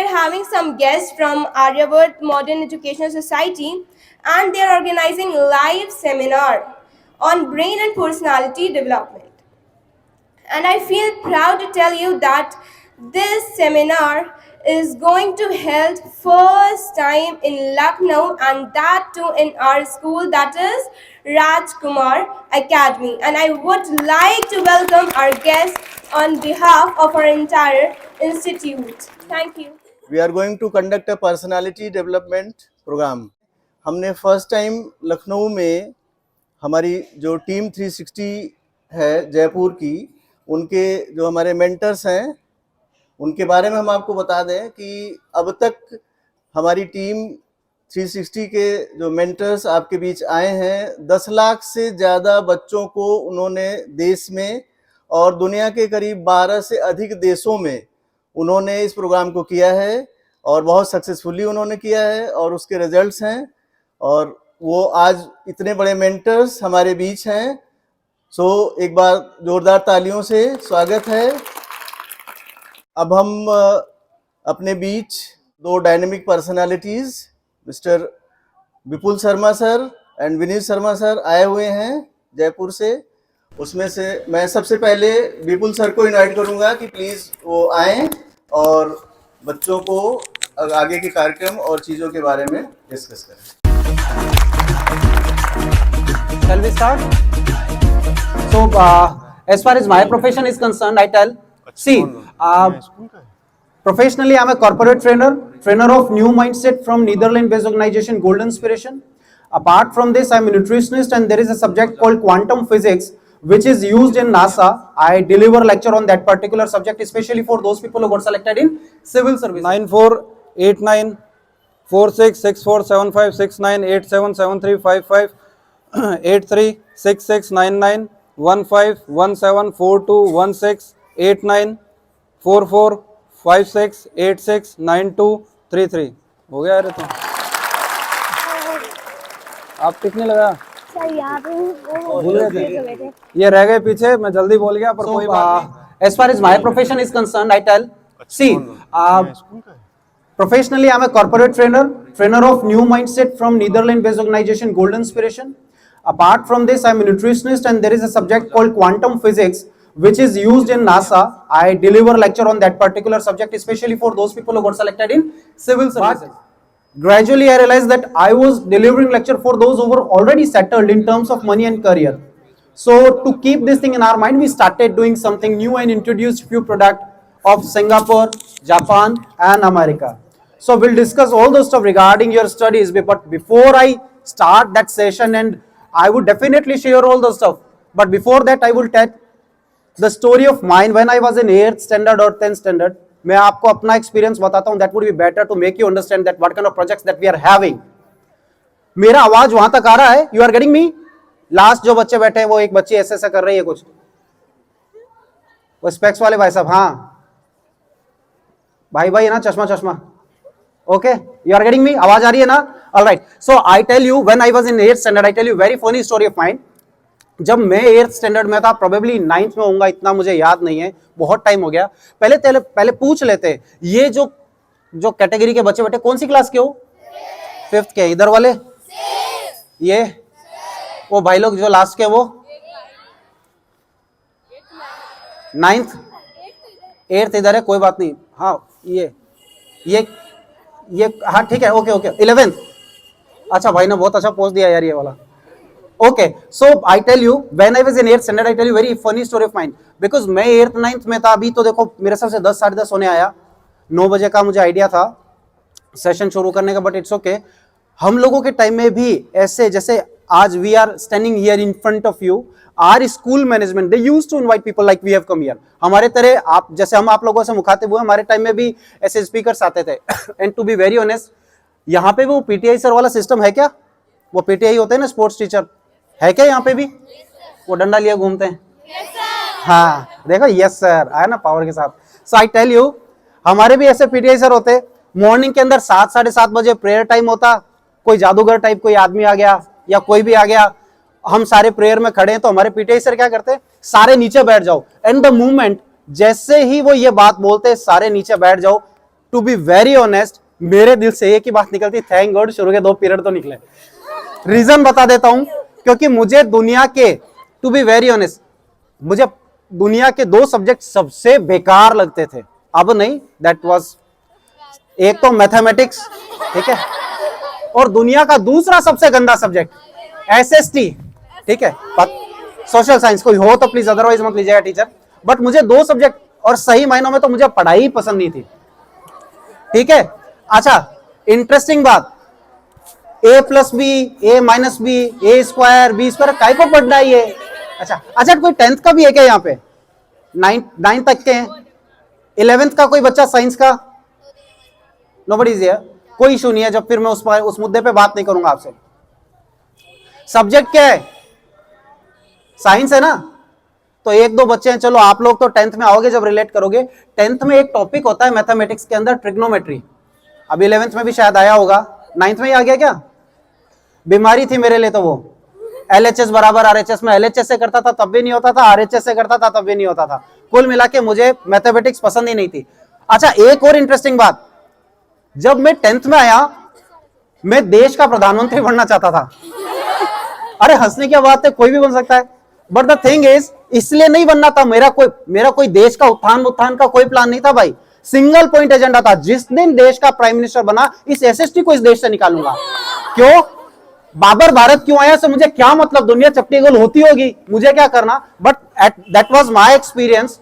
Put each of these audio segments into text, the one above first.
are having some guests from Aryavart Modern Educational Society, and they are organizing a live seminar on brain and personality development. And I feel proud to tell you that this seminar is going to held first time in Lucknow, and that too in our school, that is Rajkumar Academy. And I would like to welcome our guests on behalf of our entire institute. Thank you. We are going to conduct a personality development program. हमने first time Lucknow में हमारी जो team 360 है जयपुर की, उनके जो हमारे mentors हैं उनके बारे में हम आपको बता दें कि अब तक हमारी टीम 360 के जो मेंटर्स आपके बीच आए हैं, 10 लाख से ज़्यादा बच्चों को उन्होंने देश में और दुनिया के करीब 12 से अधिक देशों में उन्होंने इस प्रोग्राम को किया है और बहुत सक्सेसफुली उन्होंने किया है और उसके रिजल्ट्स हैं और वो आज इतने बड़े मेंटर्स हमारे बीच हैं। सो एक बार जोरदार तालियों से स्वागत है। अब हम अपने बीच दो dynamic personalities mister Vipul Sharma sir and Vineet Sharma sir आए हुए हैं जयपुर से। उसमें से मैं सबसे पहले विपुल सर को इनवाइट करूंगा कि प्लीज़ वो आएँ और बच्चों को आगे के कार्यक्रम और चीज़ों के बारे में डिस्कस करें। Shall we start? So, as far as my profession is concerned, I tell, see, professionally I'm a corporate trainer of new mindset from Netherlands-based organization Golden Inspiration. Apart from this, I'm a nutritionist and there is a subject called quantum physics which is used in NASA. I deliver lecture on that particular subject, especially for those people who got selected in civil service. 9489 46647569877355 836699 15174216 894456869233 हो गया। अरे तो आप टिकने लगा भूल गए थे, ये रह गए पीछे, मैं जल्दी बोल गया पर कोई बात नहीं। As far as my profession is concerned, I tell, see, professionally I'm a corporate trainer of new mindset from Netherlands-based organization Golden Inspiration. Apart from this, I'm a nutritionist and there is a subject called quantum physics which is used in NASA. I deliver lecture on that particular subject, especially for those people who got selected in civil services. Gradually, I realized that I was delivering lecture for those who were already settled in terms of money and career. So, to keep this thing in our mind, we started doing something new and introduced few products of Singapore, Japan, and America. So, we'll discuss all those stuff regarding your studies. But before I start that session, and I would definitely share all the stuff. But before that, I will tell the story of mine when I was in 8th standard or 10th standard. मैं आपको अपना experience बताता हूं, that would be better to make you understand that what kind of projects that we are having. मेरा आवाज वहां तक आ रहा है? You are getting me? Last जो बच्चे बैठे हैं वो एक बच्ची ऐसे ऐसा कर रही है कुछ, वो स्पेक्स वाले भाई साहब, हाँ भाई है ना, चश्मा okay, you are getting me? आवाज आ रही है ना? Alright, so I tell you when I was in 8th standard, I tell you very funny story of mind. जब मैं 8th स्टैंडर्ड में था, प्रोबेबली 9th में होऊंगा, इतना मुझे याद नहीं है, बहुत टाइम हो गया। पहले पूछ लेते, ये जो कैटेगरी के बच्चे बैठे कौन सी क्लास के हो? 5th के। इधर वाले ये वो भाई लोग जो लास्ट के वो 9th 8th इधर है, कोई बात नहीं। हाँ ये हाँ ठीक है, ओके 11th। अच्छा भाई ने बहुत अच्छा पोस्ट दिया यार ये वाला। Okay, so I tell you when I was in 8th standard, I tell you very funny story of mind, because मैं 8th 9th में था। अभी तो देखो मेरे हिसाब से 10 साढ़े 10 होने आया, 9 बजे का मुझे आइडिया था सेशन शुरू करने का, बट इट्स ओके। हम लोगों के टाइम में भी ऐसे, जैसे आज we are standing here in front of you, our school management they used to invite people like we have come here. हमारे तरह आप जैसे हम आप लोगों से मुखातिब हुए, हमारे टाइम में भी ऐसे स्पीकर्स आते थे। And to be very honest, यहाँ पे वो पीटीआई सर वाला सिस्टम है क्या? वो पीटीआई होते हैं ना, स्पोर्ट्स टीचर, है क्या यहाँ पे भी? वो डंडा लिए घूमते हैं। हाँ देखो, यस सर आया ना पावर के साथ। सो आई टेल यू, हमारे भी ऐसे पीटीआई सर होते। मॉर्निंग के अंदर 7 साढ़े 7 बजे प्रेयर टाइम होता, कोई जादूगर टाइप कोई आदमी आ गया या कोई भी आ गया, हम सारे प्रेयर में खड़े हैं, तो हमारे पीटीआई सर क्या करते, सारे नीचे बैठ जाओ। एंड द मूवमेंट जैसे ही वो ये बात बोलते, सारे नीचे बैठ जाओ, टू बी वेरी ऑनेस्ट, मेरे दिल से एक ही बात निकलती, थैंक गॉड शुरू के 2 पीरियड तो निकले। रीजन बता देता हूं, क्योंकि मुझे दुनिया के, टू बी वेरी ऑनेस्ट, मुझे दुनिया के 2 सब्जेक्ट सबसे बेकार लगते थे। अब नहीं, दैट वाज, एक तो मैथमेटिक्स, ठीक है, और दुनिया का दूसरा सबसे गंदा सब्जेक्ट एसएसटी, ठीक है, सोशल साइंस। कोई हो तो प्लीज, अदरवाइज मत लीजिएगा टीचर। बट मुझे 2 सब्जेक्ट, और सही मायनों में तो मुझे पढ़ाई ही पसंद नहीं थी, ठीक है। अच्छा, इंटरेस्टिंग बात, a plus B, a minus B, A square, B square, काय को पढ़ना है ये? अच्छा, कोई 10th का भी है क्या यहाँ पे? 9 तक के हैं? 11th का कोई बच्चा साइंस का? Nobody is here. कोई इशू नहीं है, जब फिर मैं उस मुद्दे पे बात नहीं करूंगा आपसे। सब्जेक्ट क्या है? साइंस है ना? तो 1-2 बच्चे हैं, चलो आप लोग तो 10th में आओगे जब रिलेट करोगे। 10th में एक टॉपिक होता है मैथमेटिक्स के अंदर, ट्रिग्नोमेट्री। अभी 11th में भी शायद आया होगा, 9th में ही आ गया क्या? बीमारी थी मेरे लिए तो वो। LHS बराबर RHS में LHS से करता था तब भी नहीं होता था, RHS से करता था तब भी नहीं होता था। कुल मिला के मुझे मैथमेटिक्स पसंद ही नहीं थी। अच्छा, एक और इंटरेस्टिंग बात, जब मैं 10th में आया, मैं देश का प्रधानमंत्री बनना चाहता था। अरे हंसने की बात है, कोई भी बन सकता है, बट द थिंग इज, इसलिए नहीं बनना था, मेरा कोई देश का उत्थान का कोई प्लान नहीं था भाई। सिंगल पॉइंट एजेंडा था, जिस दिन देश का प्राइम मिनिस्टर बना, इस SST को इस देश से निकालूंगा। क्यों? बाबर भारत क्यों आया, से मुझे क्या मतलब, दुनिया चपटी गोल होती होगी, मुझे क्या करना। But that was my experience.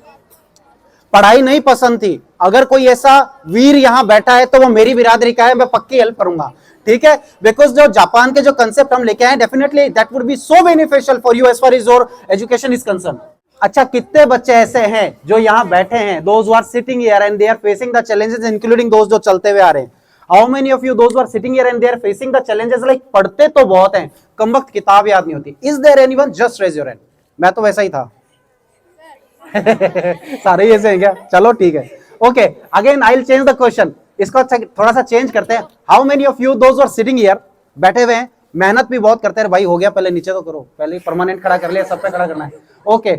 पढ़ाई नहीं पसंद थी। अगर कोई ऐसा वीर यहां बैठा है तो वो मेरी बिरादरी का है, मैं पक्की हेल्प करूंगा, ठीक है। बिकॉज जो जापान के जो कंसेप्ट हम लेके आए, definitely that would be so beneficial for you as far is your education is concern. अच्छा, कितने बच्चे ऐसे हैं जो यहाँ बैठे हैं, those who are sitting here and they are facing the challenges, including those जो चलते हुए आ रहे हैं। How many of you those who are sitting here and they are facing the challenges, like पढ़ते तो बहुत हैं, कमबख्त किताब याद नहीं होती। Is there anyone? Just raise your hand. मैं तो वैसा ही था। सारे ही ऐसे हैं क्या? चलो ठीक है, okay. Again I will change the question, इसको थोड़ा सा चेंज करते हैं। How many of you those who are sitting here, बैठे हुए हैं, मेहनत भी बहुत करते हैं भाई, हो गया, पहले नीचे तो करो, पहले परमानेंट खड़ा कर लिया, सब पे खड़ा करना है, ओके।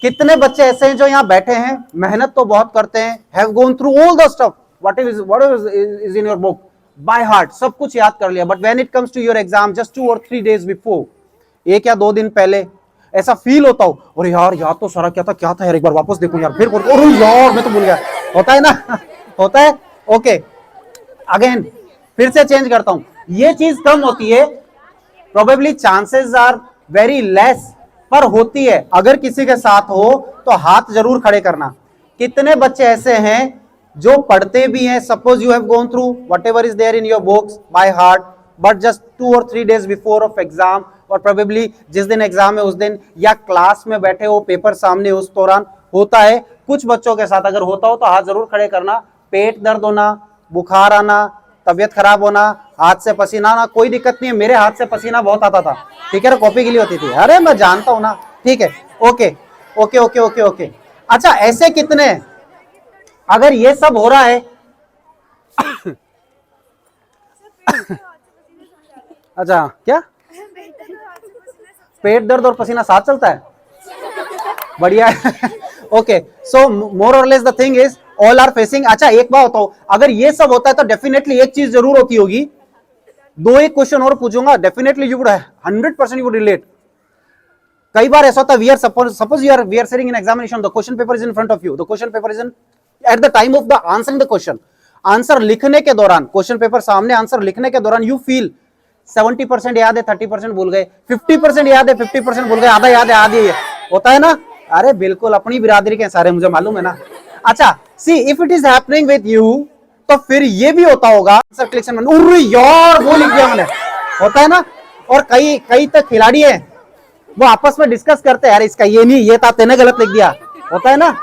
कितने बच्चे ऐसे हैं जो यहाँ बैठे हैं, मेहनत तो बहुत करते हैं, have gone through all the stuff, what is in your book by heart, सब कुछ याद कर लिया, but when it comes to your exam, just 2 or 3 days before, 1 या 2 दिन पहले ऐसा फील होता हो, अरे यार याद तो सारा क्या था यार, एक बार वापस देखूं यार, फिर अरे यार मैं तो भूल गया, होता है ना? होता है, ओके। अगेन फिर से चेंज करता हूं, ये चीज कम होती है, probably chances are very less, पर होती है। अगर किसी के साथ हो तो हाथ जरूर खड़े करना। कितने बच्चे ऐसे हैं जो पढ़ते भी हैं, suppose you have gone through whatever is there in your books by heart, but just 2 or 3 days before of exam, और प्रोबेबली जिस दिन एग्जाम है उस दिन, या क्लास में बैठे हो, पेपर सामने, उस दौरान होता है। कुछ बच्चों के साथ अगर होता हो तो हाथ जरूर खड़े करना। पेट दर्द होना, बुखार आना, तबियत खराब होना, हाथ से पसीना आना, कोई दिक्कत नहीं है, मेरे हाथ से पसीना बहुत आता था, ठीक है ना, कॉपी गीली होती थी, अरे मैं जानता हूं ना, ठीक है, okay okay okay okay okay. अच्छा, ऐसे कितने, अगर ये सब हो रहा है अच्छा, क्या पेट दर्द और पसीना साथ चलता है? बढ़िया है, ओके। सो मोर और less the thing is all are facing. अच्छा, एक बात बताओ, अगर ये सब होता है तो डेफिनेटली एक चीज जरूर होती होगी, 2-1 क्वेश्चन और पूछूंगा, definitely you would 100% you would relate. कई बार ऐसा होता है, we are sitting in examination, the question paper is in front of you, the question paper is in at the time of the answering the question, answer लिखने के दौरान, question paper सामने, answer लिखने के दौरान यू फील 70% याद है, 30% भूल गए, 50% याद है, 50% भूल गए, आधा याद है, आधी होता है ना? अरे बिल्कुल, अपनी बिरादरी के सारे, मुझे मालूम है ना। अच्छा, see if it is happening with you, तो फिर ये भी होता होगा आंसर कलेक्शन में, अरे यार वो लिख दिया मैंने, होता है ना। और कई तक खिलाड़ी है, वो आपस में डिस्कस करते हैं, यार इसका ये नहीं, ये था, तेने गलत लिख दिया, होता है ना,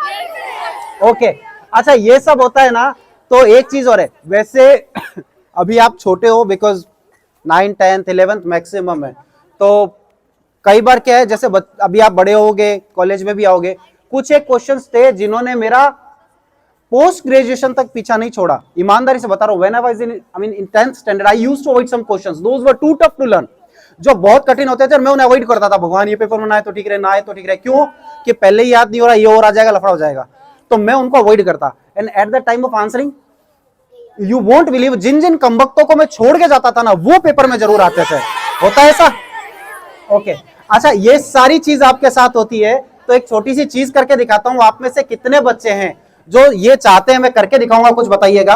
ओके। अच्छा, ये सब होता है ना, तो एक चीज और है, वैसे अभी आप छोटे हो, because 9th 10th 11th maximum है, तो कई बार क्या है, जैसे अभी आप बड़े होगे, कॉलेज में भी आओगे, कुछ एक क्वेश्चंस थे जिन्होंने मेरा पोस्ट ग्रेजुएशन तक पीछा नहीं छोड़ा, ईमानदारी से बता रहा हूं। When I was in 10th standard, I used to avoid some questions, those were too tough to learn, जो बहुत कठिन होते थे, मैं उन्हें अवॉइड करता था। भगवान, ये पेपर में ना आए तो ठीक रहे, ना आए तो ठीक रहे, क्यों कि पहले ही याद नहीं हो रहा, ये और आ जाएगा, लफड़ा हो जाएगा, तो मैं उनको अवॉइड करता। And at the time of answering you won't believe, जिन जिन कमबख्तों को मैं छोड़ के जाता था ना, वो पेपर में जरूर आते थे। होता है ऐसा? ओके अच्छा, ये सारी चीज आपके साथ होती है, तो एक छोटी सी चीज करके दिखाता हूं। आप में से कितने बच्चे हैं जो ये चाहते हैं मैं करके दिखाऊंगा, कुछ बताइएगा।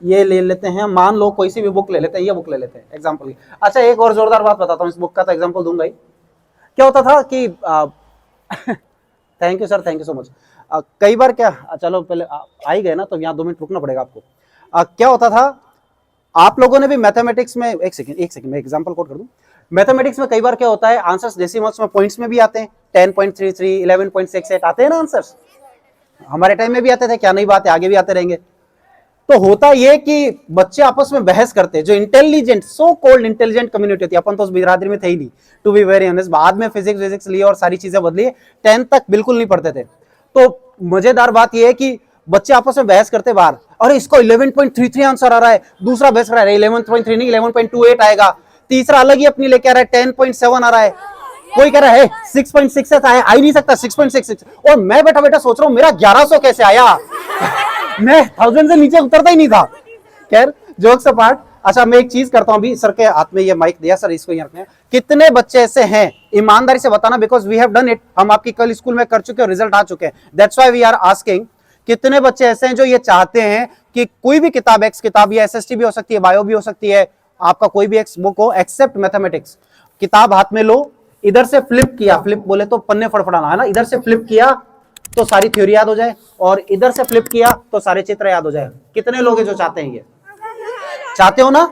ये ले लेते हैं, मान लो कोई सी भी बुक ले लेते हैं, ये बुक ले लेते हैं एग्जाम्पल की। अच्छा एक और जोरदार बात बताता हूँ, इस बुक का तो एग्जाम्पल दूंगा ही। क्या होता था कि thank you sir, thank you so much. कई बार क्या, चलो पहले आ ही गए ना, तो यहाँ 2 मिनट रुकना पड़ेगा आपको। क्या होता था, आप लोगों ने भी मैथमेटिक्स में, एक सेकंड मैं एग्जांपल कोट कर दूं। मैथमेटिक्स में कई बार क्या होता है, आंसर्स डेसिमल्स में, पॉइंट्स में भी आते हैं, 10.33, 11.68 आते हैं ना आंसर्स। हमारे टाइम में भी आते थे, क्या नहीं बात है, आगे भी आते रहेंगे। तो होता यह कि बच्चे आपस में बहस करते, जो intelligent, so called intelligent community होती है, अपन तो उस बिरादरी में थे ही नहीं, टू बी वेरी ऑनेस्ट। बाद में फिजिक्स लिए और सारी चीजें बदली, 10th तक बिल्कुल नहीं पढ़ते थे। तो मजेदार बात यह है कि बच्चे आपस में बहस करते बाहर, अरे इसको 11.33 आंसर आ रहा है, दूसरा बहस कर रहा है 11.3 नहीं 11.28 आएगा, तीसरा अलग ही अपनी लेके आ रहा है 10.7 आ रहा है, कोई कह रहा है 6.6 आया, आ ही नहीं सकता 6.66, और मैं बैठा बैठा सोच रहा हूं मेरा 1100 कैसे आया मैं 1000 से नीचे उतरता ही नहीं था। खैर जोक्स अपार्ट, अच्छा मैं एक चीज करता हूं, अभी सर के हाथ में ये माइक दिया, सर इसको यहाँ रखना है। कितने बच्चे ऐसे हैं, ईमानदारी से बताना, because we have done it, हम आपकी कल स्कूल में कर चुके हैं, रिजल्ट आ चुके हैं, that's why we are asking. कितने बच्चे ऐसे हैं जो ये चाहते हैं कि कोई भी किताब, एक्स किताब या एसएसटी भी हो सकती है, बायो भी हो सकती है, आपका कोई भी एक्स बुक हो, एक्सेप्ट मैथमेटिक्स, किताब हाथ में लो, इधर से फ्लिप किया, फ्लिप बोले तो पन्ने फड़फड़ाना है ना, इधर से फ्लिप किया तो सारी थ्योरी याद हो जाए, और इधर से फ्लिप किया तो सारे चित्र याद हो जाए। कितने लोग हैं जो चाहते हैं, ये चाहते हो ना?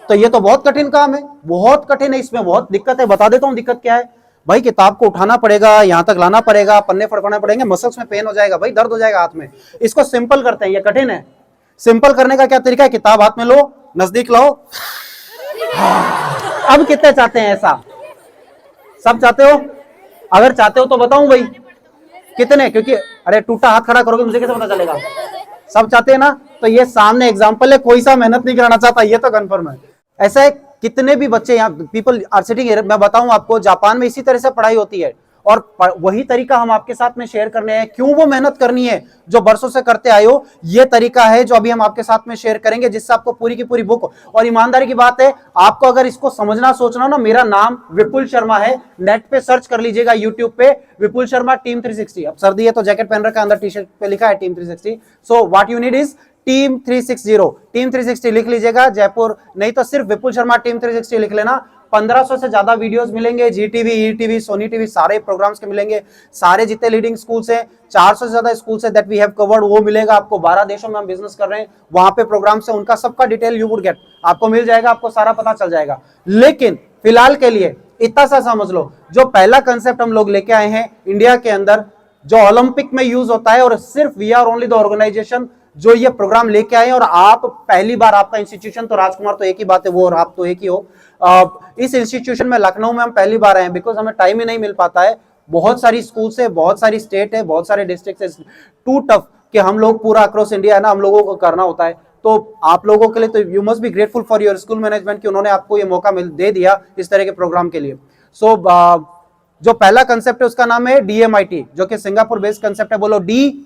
तो ये तो बहुत कठिन काम है, बहुत कठिन है, इसमें बहुत दिक्कत है। बता देता हूं दिक्कत क्या है भाई, किताब को उठाना पड़ेगा, यहां तक लाना पड़ेगा, पन्ने फड़फड़ाने पड़ेंगे, मसल्स में पेन हो जाएगा भाई, दर्द हो जाएगा हाथ में। इसको सिंपल करते हैं, ये कठिन है। सिंपल करने का क्या तरीका है, किताब हाथ में लो, नजदीक लाओ। अब कितने चाहते हैं ऐसा? सब चाहते हो? अगर चाहते हो तो बताऊं भाई कितने, क्योंकि अरे टूटा हाथ खड़ा करोगे मुझे कैसे पता चलेगा? सब चाहते हैं ना? तो ये सामने एग्जांपल है, कोई सा मेहनत नहीं कराना चाहता, ये तो कंफर्म है। ऐसा है, कितने भी बच्चे यहाँ पीपल आर सिटिंग हियर, मैं बताऊं आपको, जापान में इसी तरह से पढ़ाई होती है, और वही तरीका हम आपके साथ में शेयर करने हैं। क्यों वो मेहनत करनी है जो बरसों से करते आए हो, ये तरीका है जो अभी हम आपके साथ में शेयर करेंगे, जिससे आपको पूरी की पूरी बुक, और ईमानदारी की बात है, आपको अगर इसको समझना सोचना ना, मेरा नाम विपुल शर्मा है, नेट पे सर्च कर लीजिएगा, यूट्यूब पे विपुल शर्मा टीम 360। अब सर्दी है तो जैकेट पहन रखा है, अंदर टी शर्ट पे लिखा है team 360। So what you need is team 360, team 360 लिख लीजिएगा, जयपुर, नहीं तो सिर्फ विपुल शर्मा टीम 360 लिख लेना। 1500 से ज्यादा वीडियोस मिलेंगे, जीटीवी, ईटीवी, सोनी टीवी, सारे प्रोग्राम्स के मिलेंगे, सारे जितने लीडिंग स्कूल्स हैं, 400 से ज्यादा स्कूल्स है दैट वी हैव कवर्ड, वो मिलेगा आपको। 12 देशों में हम बिजनेस कर रहे हैं, वहां पे प्रोग्राम्स है, उनका सबका डिटेल यू वुड गेट, आपको मिल जाएगा, आपको सारा पता चल जाएगा। लेकिन फिलहाल के लिए इतना सा समझ लो, जो पहला कंसेप्ट हम लोग लेके आए हैं इंडिया के अंदर, जो ओलंपिक में यूज होता है, और सिर्फ we are only the organisation जो ये प्रोग्राम लेके आए हैं, और आप पहली बार, आपका इंस्टीट्यूशन तो राजकुमार तो एक ही बात है, वो और आप तो एक ही हो। इस इंस्टीट्यूशन में लखनऊ में हम पहली बार आए हैं, बिकॉज हमें टाइम ही नहीं मिल पाता है, बहुत सारी स्कूल है, बहुत सारी स्टेट है, बहुत सारे डिस्ट्रिक्ट है, टू टफ कि हम लोग पूरा अक्रॉस इंडिया है ना, हम लोगों को करना होता है। तो आप लोगों के लिए तो you must be grateful for your school management कि उन्होंने आपको ये मौका दे दिया इस तरह के प्रोग्राम के लिए। सो जो पहला कंसेप्ट है उसका नाम है DMIT, जो कि सिंगापुर बेस्ड कंसेप्ट है, बोलो DMIT।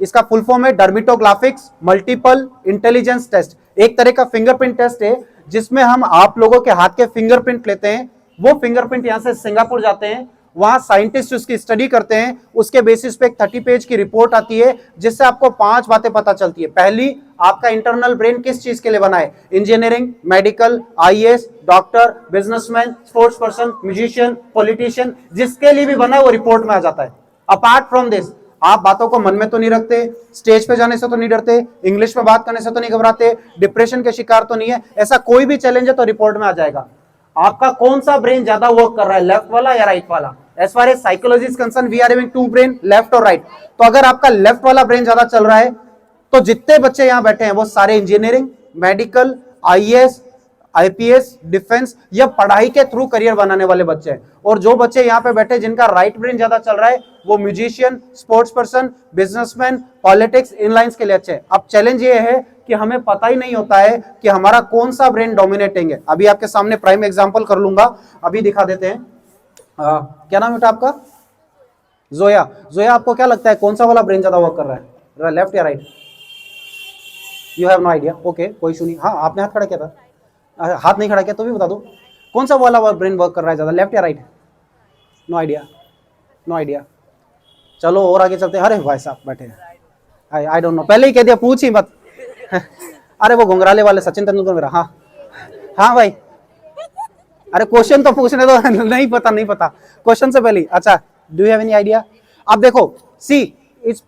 इसका फुल फॉर्म है डर्मेटोग्राफिक्स मल्टीपल इंटेलिजेंस टेस्ट, एक तरह का फिंगरप्रिंट टेस्ट है, जिसमें हम आप लोगों के हाथ के फिंगरप्रिंट लेते हैं, वो फिंगरप्रिंट यहां से सिंगापुर जाते हैं, वहां साइंटिस्ट उसकी स्टडी करते हैं, उसके बेसिस पे एक 30 पेज की रिपोर्ट आती है, जिससे आपको 5 बातें पता चलती है। पहली, आपका इंटरनल ब्रेन किस चीज के लिए बना है, engineering, medical, IAS, doctor, businessman, sports person, musician, politician, जिसके लिए भी बना है वो रिपोर्ट में आ जाता है। अपार्ट फ्रॉम दिस, आप बातों को मन में तो नहीं रखते, स्टेज पे जाने से तो नहीं डरते, इंग्लिश में बात करने से तो नहीं घबराते, डिप्रेशन के शिकार तो नहीं है, ऐसा कोई भी चैलेंज है तो रिपोर्ट में आ जाएगा। आपका कौन सा ब्रेन ज्यादा वर्क कर रहा है, लेफ्ट वाला या राइट वाला? As far as psychology is concern, we are having 2 brain, left और राइट। तो अगर आपका लेफ्ट वाला ब्रेन ज्यादा चल रहा है, तो जितने बच्चे यहां बैठे हैं वो सारे engineering, medical, IAS, IPS, defence या पढ़ाई के थ्रू करियर बनाने वाले बच्चे हैं। और जो बच्चे यहाँ पे बैठे जिनका राइट ब्रेन ज्यादा चल रहा है, वो musician, sports person, businessman, politics, इन लाइंस के लिए अच्छे हैं। अब चैलेंज ये है कि हमें पता ही नहीं होता है कि हमारा कौन सा ब्रेन डोमिनेटिंग है। अभी आपके सामने प्राइम एग्जांपल कर लूंगा, अभी दिखा देते हैं। क्या नाम बेटा आपका? जोया, जोया आपको क्या लगता है कौन सा वाला ब्रेन ज्यादा वर्क कर रहा है, लेफ्ट या right? You have no idea, okay कोई इशू नहीं। हाँ आपने हाथ खड़ा किया था, हाथ नहीं खड़ा किया तो भी बता दो, कौन सा वाला ब्रेन वर्क कर रहा है ज्यादा, लेफ्ट या right? No idea, no idea. चलो और आगे चलते हैं। अरे भाई साहब बैठे हैं, आई डोंट नो, पहले ही कह दिया, पूछ ही मत। अरे वो घुंघराले वाले सचिन तेंदुलकर मेरा। हाँ हाँ भाई, अरे क्वेश्चन तो पूछने दो। नहीं पता, नहीं पता क्वेश्चन से पहले। अच्छा, do you have any idea? अब देखो, see it's,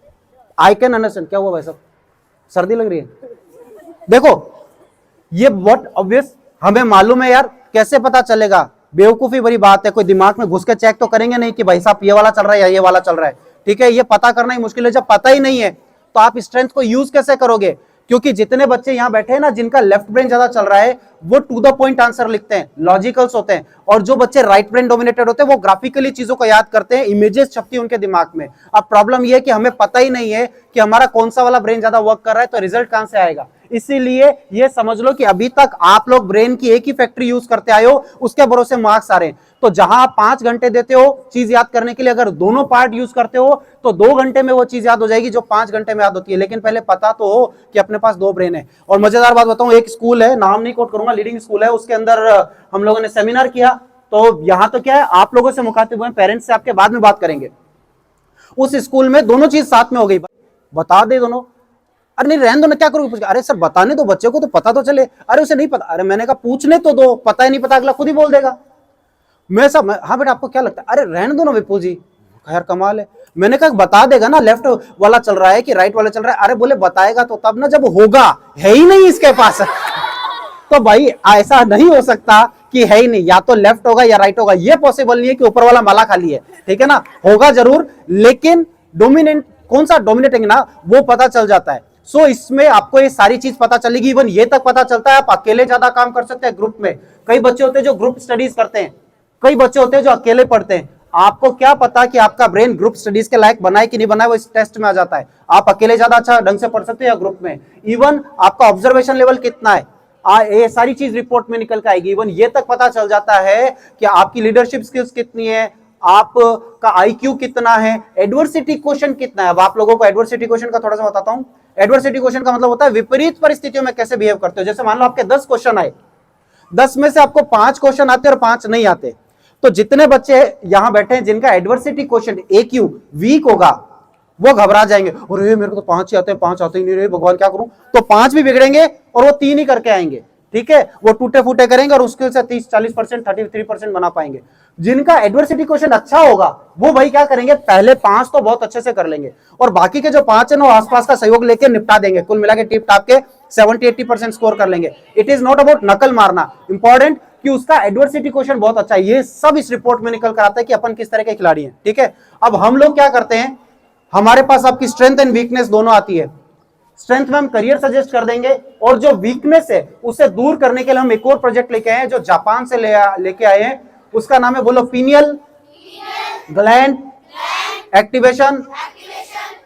I can understand. क्या हुआ भाई साहब, सर्दी लग रही है? देखो ये बहुत ऑब्वियस, हमें मालूम है यार, कैसे पता चलेगा? बेवकूफी भरी बात है, कोई दिमाग में घुस के चेक तो करेंगे नहीं कि भाई साहब ये वाला चल रहा है या ये वाला चल रहा है, ठीक है? ये पता करना ही मुश्किल है। जब पता ही नहीं है तो आप स्ट्रेंथ को यूज कैसे करोगे? क्योंकि जितने बच्चे यहां बैठे हैं ना, जिनका लेफ्ट ब्रेन ज्यादा चल रहा है, वो टू द पॉइंट आंसर लिखते हैं, लॉजिकल्स होते हैं। और जो बच्चे राइट ब्रेन डोमिनेटेड होते हैं, वो ग्राफिकली चीजों को याद करते हैं, इमेजेस छपती है उनके दिमाग में। अब प्रॉब्लम यह है कि हमें पता ही नहीं है कि हमारा कौन सा वाला ब्रेन ज्यादा वर्क कर रहा है, तो रिजल्ट कहां से आएगा? इसीलिए ये समझ लो कि अभी तक आप लोग ब्रेन की एक ही फैक्ट्री यूज करते आए हो, उसके भरोसे मार्क्स आ रहे हैं। तो जहां आप 5 घंटे देते हो चीज याद करने के लिए, अगर दोनों पार्ट यूज करते हो तो 2 घंटे में वो चीज याद हो जाएगी जो 5 घंटे में याद होती है। लेकिन पहले पता तो हो कि अपने पास 2 ब्रेन है। और मजेदार बात बताऊं, एक स्कूल है, नाम नहीं कोट करूंगा, लीडिंग स्कूल है, उसके अंदर हम लोगों ने सेमिनार किया। तो यहां तो क्या है, आप लोगों से मुखातिब हुए, पेरेंट्स से आपके बाद में बात करेंगे। उस स्कूल में दोनों चीज साथ में हो गई, बता दे दोनों। अरे नहीं रहने दो ना, क्या करोगे? अरे सर बताने दो बच्चे को, तो पता तो चले। अरे उसे नहीं पता। अरे मैंने कहा पूछने तो दो, पता ही नहीं पता, अगला खुद ही बोल देगा। मैं सब, हाँ बेटा आपको क्या लगता है? अरे रहने दो ना विपुल जी, खैर कमाल है। मैंने कहा बता देगा ना, लेफ्ट वाला चल रहा है कि राइट वाला चल रहा है? अरे बोले बताएगा तो तब ना, जब होगा, है ही नहीं इसके पास। तो भाई ऐसा नहीं हो सकता कि है ही नहीं, या तो लेफ्ट होगा या राइट होगा। ये पॉसिबल नहीं है कि ऊपर वाला माला खाली है, ठीक है ना? होगा जरूर, लेकिन डोमिनेंट कौन सा डोमिनेटिंग ना, वो पता चल जाता है। सो इसमें आपको ये सारी चीज पता चलेगी। इवन ये तक पता चलता है आप अकेले ज्यादा काम कर सकते हैं, ग्रुप में। कई बच्चे होते हैं जो ग्रुप स्टडीज करते हैं, कई बच्चे होते हैं जो अकेले पढ़ते हैं। आपको क्या पता कि आपका ब्रेन ग्रुप स्टडीज के लायक बना है कि नहीं बना है, वो इस टेस्ट में आ जाता है। आप अकेले ज्यादा अच्छा ढंग से पढ़ सकते हैं या ग्रुप में। इवन आपका ऑब्जर्वेशन लेवल कितना है, ये सारी चीज रिपोर्ट में निकल के आएगी। इवन ये तक पता चल जाता है कि आपकी लीडरशिप स्किल्स कितनी है, आपका आईक्यू कितना है, एडवर्सिटी क्वेश्चन कितना है। अब आप लोगों को एडवर्सिटी क्वेश्चन का थोड़ा सा बताता हूं। एडवर्सिटी क्वेश्चन का मतलब होता है विपरीत परिस्थितियों में कैसे बिहेव करते हो। जैसे मान लो आपके 10 क्वेश्चन आए, 10 में से आपको 5 क्वेश्चन आते और 5 नहीं आते, तो जितने बच्चे यहां बैठे हैं जिनका एडवर्सिटी क्वेश्चन AQ वीक होगा, वो घबरा जाएंगे, अरे मेरे को तो 5 ही आते हैं, 5 आते ही नहीं, भगवान क्या करूं? तो 5 भी बिगड़ेंगे और वो 3 ही करके आएंगे, ठीक है? वो टूटे फूटे करेंगे और उसके से 30-40%, 33% बना पाएंगे। जिनका एडवर्सिटी क्वेश्चन अच्छा होगा, वो भाई क्या करेंगे, पहले 5 तो बहुत अच्छे से कर लेंगे और बाकी के जो 5 है ना, आसपास का सहयोग लेके निपटा देंगे। कुल मिला के टिप टाप के 70-80% स्कोर कर लेंगे। इट इज नॉट अबाउट नकल मारना, इंपॉर्टेंट कि उसका एडवर्सिटी क्वेश्चन बहुत अच्छा है। ये सब इस रिपोर्ट में निकल कर आता है कि अपन किस तरह के खिलाड़ी हैं, ठीक है? अब हम लोग क्या करते हैं, हमारे पास आपकी स्ट्रेंथ एंड वीकनेस दोनों आती है। स्ट्रेंथ में हम करियर सजेस्ट कर देंगे और जो वीकनेस है उसे दूर करने के लिए हम एक और प्रोजेक्ट लेके आए हैं जो जापान से लेके आए हैं। उसका नाम है, बोलो, पीनियल ग्लैंड एक्टिवेशन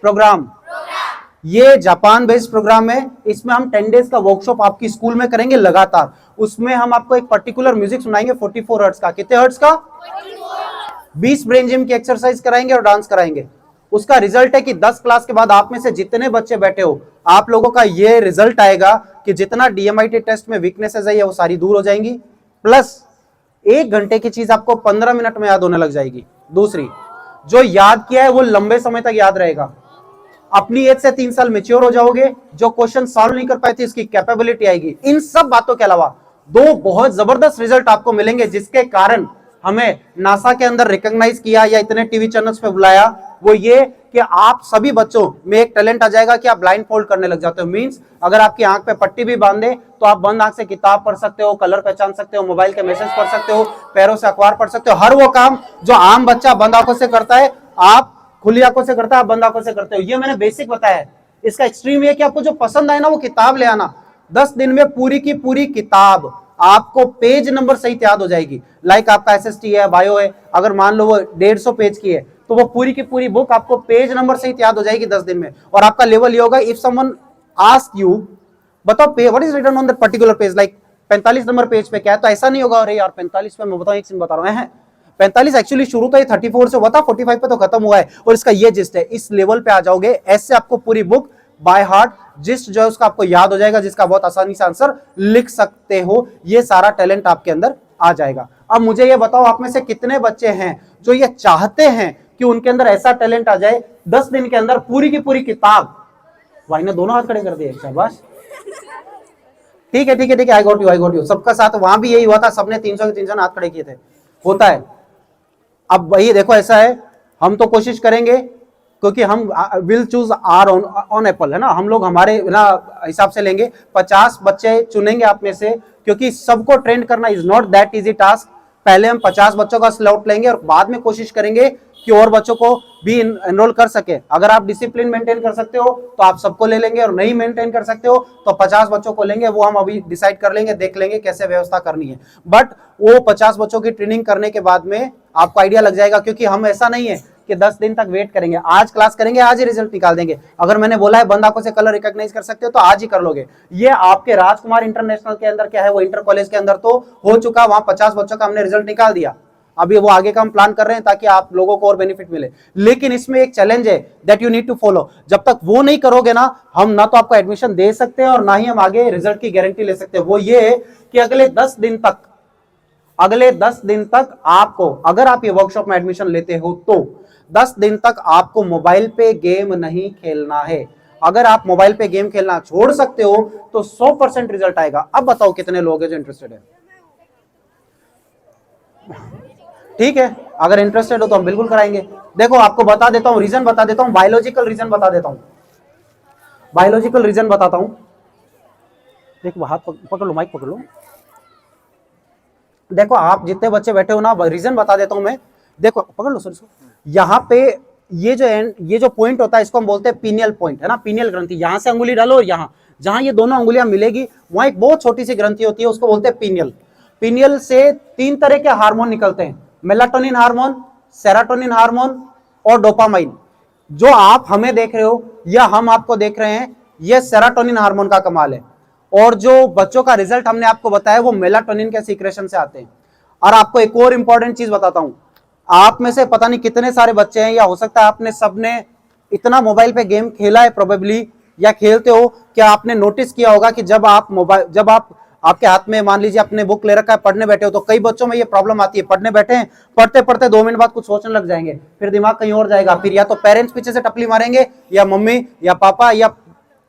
प्रोग्राम। ये जापान बेस्ड प्रोग्राम है। इसमें हम 10 डेज का वर्कशॉप आपकी स्कूल में करेंगे लगातार। उसमें हम आपको एक पर्टिकुलर म्यूजिक सुनाएंगे 44 हर्ट्ज का। कितने हर्ट्ज का? 20 ब्रेन जिम की एक्सरसाइज कराएंगे और डांस कराएंगे। उसका रिजल्ट है कि 10 क्लास के बाद आप में से जितने बच्चे बैठे हो, आप लोगों का ये रिजल्ट आएगा कि जितना DMIT टेस्ट में वीकनेसेस है वो सारी दूर हो जाएंगी, प्लस 1 घंटे की चीज आपको 15 मिनट में याद होने लग जाएगी। दूसरी, जो याद किया है वो लंबे समय तक याद रहेगा। अपनी एज से 3 साल मेच्योर हो जाओगे। जो क्वेश्चन सॉल्व नहीं कर पाए थे इसकी कैपेबिलिटी आएगी। इन सब बातों के अलावा 2 बहुत जबरदस्त रिजल्ट आपको मिलेंगे, जिसके कारण हमें नासा के अंदर रिकॉग्नाइज किया या इतने टीवी चैनल्स पे बुलाया। वो ये कि आप सभी बच्चों में एक टैलेंट आ जाएगा कि आप ब्लाइंड फोल्ड करने लग जाते हो। मींस अगर आपकी आंख पे पट्टी भी बांधे तो आप बंद आंख से किताब पढ़ सकते हो, कलर पहचान सकते हो, मोबाइल के मैसेज पढ़ सकते हो, पैरों से अखबार पढ़ सकते हो। हर वो काम जो आम बच्चा बंद आंखों से करता है, आप खुली आंखों से करता है, आप बंद आंखों से करते हो। ये मैंने बेसिक बताया है। इसका एक्सट्रीम ये कि आपको जो पसंद आए ना वो किताब ले आना। 10 दिन में पूरी की पूरी किताब आपको पेज नंबर सहित याद हो जाएगी। लाइक आपका SST है, बायो है, अगर मान लो वो 150 पेज की है तो वो पूरी की पूरी बुक आपको पेज नंबर सहित याद हो जाएगी 10 दिन में। और आपका लेवल ये होगा, इफ समवन आस्क यू, बताओ what is written on that particular page, like 45 number page पे क्या है, तो ऐसा नहीं होगा अरे यार 45 पे मैं बताऊं, एक सीन बता रहा हूं, 45 एक्चुअली शुरू तो ये 34 से हुआ था, 45 पे तो खत्म हुआ है, और इसका ये जिस्ट है। इस लेवल पे आ जाओगे, ऐसे आपको पूरी बुक बाय हार्ट जिस्ट जो है उसका आपको याद हो जाएगा, जिसका बहुत आसानी से आंसर लिख सकते हो। ये सारा टैलेंट आपके अंदर आ जाएगा। अब मुझे ये बताओ, आप में से कितने बच्चे हैं जो ये चाहते हैं कि उनके अंदर ऐसा टैलेंट आ जाए 10 दिन के अंदर पूरी की पूरी किताब। भाई ने दोनों हाथ खड़े कर दिए, शाबाश। ठीक है ठीक है ठीक है, आई गॉट यू। सबका साथ वहां भी यही हुआ था, सबने 300 के 300 हाथ खड़े किए थे, होता है। अब वही देखो, ऐसा है, हम तो कोशिश करेंगे क्योंकि हम will choose our on apple, है ना, हम लोग हमारे ना हिसाब से लेंगे। 50 बच्चे चुनेंगे आप में से, क्योंकि सबको ट्रेंड करना is not that easy task. पहले हम 50 बच्चों का स्लॉट लेंगे और बाद में कोशिश करेंगे कि और बच्चों को भी एनरोल कर सके। अगर आप डिसिप्लिन मेंटेन कर सकते हो तो आप सबको ले लेंगे, और नहीं मेंटेन कर सकते हो तो 50 बच्चों को लेंगे। वो हम अभी डिसाइड कर लेंगे, देख लेंगे कैसे व्यवस्था करनी है। बट वो 50 बच्चों की ट्रेनिंग करने के बाद में आपको आइडिया लग जाएगा, क्योंकि हम ऐसा नहीं है कि 10 दिन तक वेट करेंगे। आज क्लास करेंगे, आज ही रिजल्ट निकाल देंगे। अगर मैंने बोला है बंद आंखों से कलर रिकॉग्नाइज कर सकते हो तो आज ही कर लोगे। ये आपके राजकुमार इंटरनेशनल के अंदर क्या है, वो इंटर कॉलेज के अंदर तो हो चुका, वहां 50 बच्चों का हमने रिजल्ट निकाल दिया। अभी वो आगे का हम प्लान कर रहे हैं ताकि आप लोगों को और बेनिफिट मिले। लेकिन इसमें एक चैलेंज है that you need to follow. जब तक वो नहीं करोगे ना, हम ना तो आपको एडमिशन दे सकते हैं और ना ही हम आगे रिजल्ट की गारंटी ले सकते हैं। वो ये है कि अगले 10 दिन तक आपको, अगर आप ये वर्कशॉप में एडमिशन लेते हो तो 10 दिन तक आपको मोबाइल पे गेम नहीं खेलना है। अगर आप मोबाइल पे गेम खेलना छोड़ सकते हो तो 100% रिजल्ट आएगा। अब बताओ कितने लोग हैं जो इंटरेस्टेड है? ठीक है, अगर इंटरेस्टेड हो तो हम बिल्कुल कराएंगे। देखो आपको बता देता हूं, रीजन बता देता हूं, बायोलॉजिकल रीजन बता देता हूं, बायोलॉजिकल रीजन बताता हूं। देखो हाथ पकड़ लो, माइक पकड़ लो। देखो आप जितने बच्चे बैठे हो ना, रीजन बता देता हूं मैं। देखो पकड़ लो सर इसको। यहाँ पे ये जो पॉइंट होता है इसको हम बोलते हैं पीनियल पॉइंट, है ना, पीनियल ग्रंथि। यहां से अंगुली डालो और यहाँ जहां ये दोनों अंगुलियां मिलेगी वहां एक बहुत छोटी सी ग्रंथि होती है, उसको बोलते हैं पीनियल। पीनियल से 3 तरह के हार्मोन निकलते हैं, मेलाटोनिन हार्मोन, सेरोटोनिन हार्मोन और डोपामाइन। जो आप हमें देख रहे हो या हम आपको देख रहे हैं, यह सेरोटोनिन हार्मोन का कमाल है। और जो बच्चों का रिजल्ट हमने आपको बताया वो मेलाटोनिन के सीक्रेशन से आते हैं। और आपको एक और इंपॉर्टेंट चीज बताता हूं, आप में से पता नहीं कितने सारे बच्चे हैं, या हो सकता है आपने सबने इतना मोबाइल पे गेम खेला है प्रोबेबली, या खेलते हो। क्या आपने नोटिस किया होगा कि जब आप आपके हाथ में मान लीजिए अपने बुक ले रखा है, पढ़ने बैठे हो, तो कई बच्चों में ये प्रॉब्लम आती है, पढ़ने बैठे हैं, पढ़ते पढ़ते 2 मिनट बाद कुछ सोचने लग जाएंगे, फिर दिमाग कहीं और जाएगा, फिर या तो पेरेंट्स पीछे से टपली मारेंगे, या मम्मी या पापा या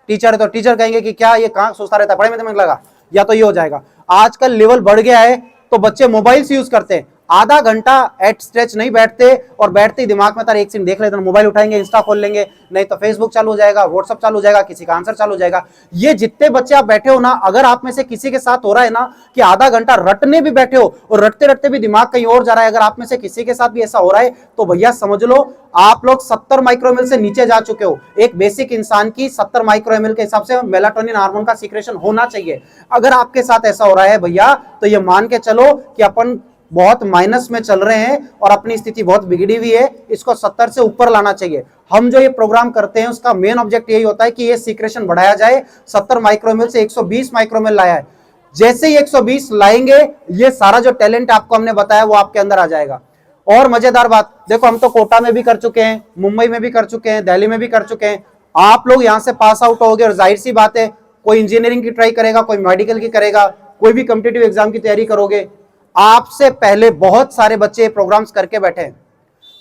टीचर है तो टीचर कहेंगे कि क्या ये कहां सोचता रहता है, पढ़ाई में दिमाग लगा, या तो ये हो जाएगा। आजकल लेवल बढ़ गया है तो बच्चे मोबाइल से यूज करते हैं, आधा घंटा एट स्ट्रेच नहीं बैठते, और बैठते ही दिमाग में तार एक सीन देख लेते हैं, मोबाइल उठाएंगे, इंस्टा खोल लेंगे, नहीं तो फेसबुक चालू हो जाएगा, व्हाट्सएप चालू हो जाएगा, किसी का आंसर चालू हो जाएगा। ये जितने बच्चे आप बैठे हो ना, अगर आप में से किसी के साथ हो रहा है ना कि आधा घंटा रटने भी बैठे हो और रटते रटते भी दिमाग कहीं और जा रहा है, अगर आप में से किसी के साथ भी ऐसा हो रहा है तो भैया समझ लो आप लोग 70 माइक्रोएमएल से नीचे जा चुके हो। एक बेसिक इंसान की 70 माइक्रोएमएल के हिसाब से मेलाटोनिन हार्मोन का सीक्रेशन होना चाहिए। अगर आपके साथ ऐसा हो रहा है भैया, तो ये मान के चलो कि अपन बहुत माइनस में चल रहे हैं और अपनी स्थिति बहुत बिगड़ी हुई है। इसको 70 से ऊपर लाना चाहिए। हम जो ये प्रोग्राम करते हैं उसका मेन ऑब्जेक्ट यही होता है कि ये सीक्रेशन बढ़ाया जाए। 70 माइक्रोएमएल से 120 माइक्रोएमएल लाया है। जैसे ही 120 लाएंगे, ये सारा जो टैलेंट आपको हमने बताया वो आपके अंदर आ जाएगा। और मजेदार बात, देखो हम तो कोटा में भी कर चुके हैं, मुंबई में भी कर चुके हैं, दिल्ली में भी कर चुके हैं। आप लोग यहां से पास आउट होगे और जाहिर सी बात है कोई इंजीनियरिंग की ट्राई करेगा, कोई मेडिकल की करेगा, कोई भी कॉम्पिटिटिव एग्जाम की तैयारी करोगे। आपसे पहले बहुत सारे बच्चे प्रोग्राम्स करके बैठे हैं,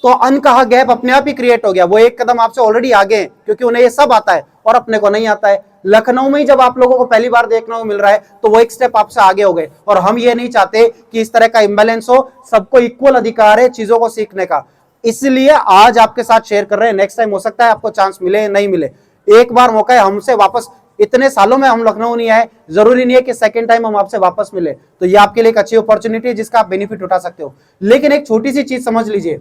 तो अनकहा गैप अपने आप ही क्रिएट हो गया। वो एक कदम आपसे ऑलरेडी आगे हैं क्योंकि उन्हें ये सब आता है और अपने को नहीं आता है। लखनऊ में ही जब आप लोगों को पहली बार देखने को मिल रहा है तो वो एक स्टेप आपसे आगे हो गए। और हम ये नहीं चाहते कि इस तरह का इंबैलेंस हो, सबको इक्वल अधिकार है चीजों को सीखने का। इसलिए आज आपके साथ शेयर कर रहे हैं। नेक्स्ट टाइम हो सकता है आपको चांस मिले नहीं मिले, एक बार मौका है। हमसे वापस इतने सालों में हम लखनऊ नहीं आए, जरूरी नहीं है कि सेकंड टाइम हम आपसे वापस मिले। तो ये आपके लिए एक अच्छी अपॉर्चुनिटी है जिसका आप बेनिफिट उठा सकते हो। लेकिन एक छोटी सी चीज समझ लीजिए,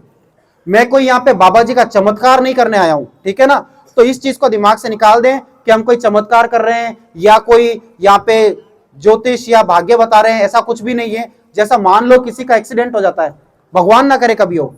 मैं कोई यहाँ पे बाबा जी का चमत्कार नहीं करने आया हूं, ठीक है ना। तो इस चीज को दिमाग से निकाल दें कि हम कोई चमत्कार कर रहे हैं या कोई यहाँ पे ज्योतिष या भाग्य बता रहे हैं, ऐसा कुछ भी नहीं है। जैसा मान लो किसी का एक्सीडेंट हो जाता है, भगवान ना करे कभी हो,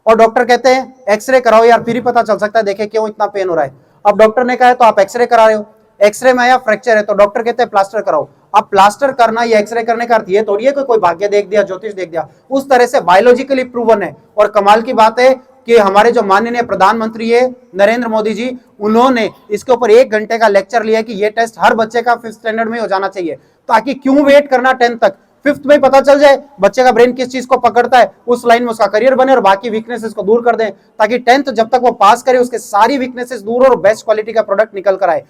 और डॉक्टर कहते हैं एक्सरे कराओ यार, फिर ही पता चल सकता है, देखे क्यों इतना पेन हो रहा है। अब डॉक्टर ने कहा है तो आप एक्सरे करा रहे हो, एक्सरे में आया फ्रैक्चर है तो डॉक्टर कहते हैं प्लास्टर कराओ। अब प्लास्टर करना या एक्सरे करने का अर्थ ये थोड़ी है कि कोई भाग्य देख दिया, ज्योतिष देख दिया, उस तरह से बायोलॉजिकली प्रूवन है। और कमाल की बात है कि हमारे जो माननीय प्रधानमंत्री है नरेंद्र मोदी जी, उन्होंने इसके ऊपर 1 घंटे का लेक्चर लिया कि ये टेस्ट हर बच्चे का 5th स्टैंडर्ड में हो जाना चाहिए, ताकि क्यों वेट करना 10th तक, 5th में पता चल जाए बच्चे का ब्रेन किस चीज को पकड़ता है, उस लाइन में उसका करियर बने और बाकी वीकनेसेस को दूर कर दें, ताकि 10th जब तक वो पास करे उसके सारी वीकनेसेस दूर और बेस्ट क्वालिटी का प्रोडक्ट निकल कर आए।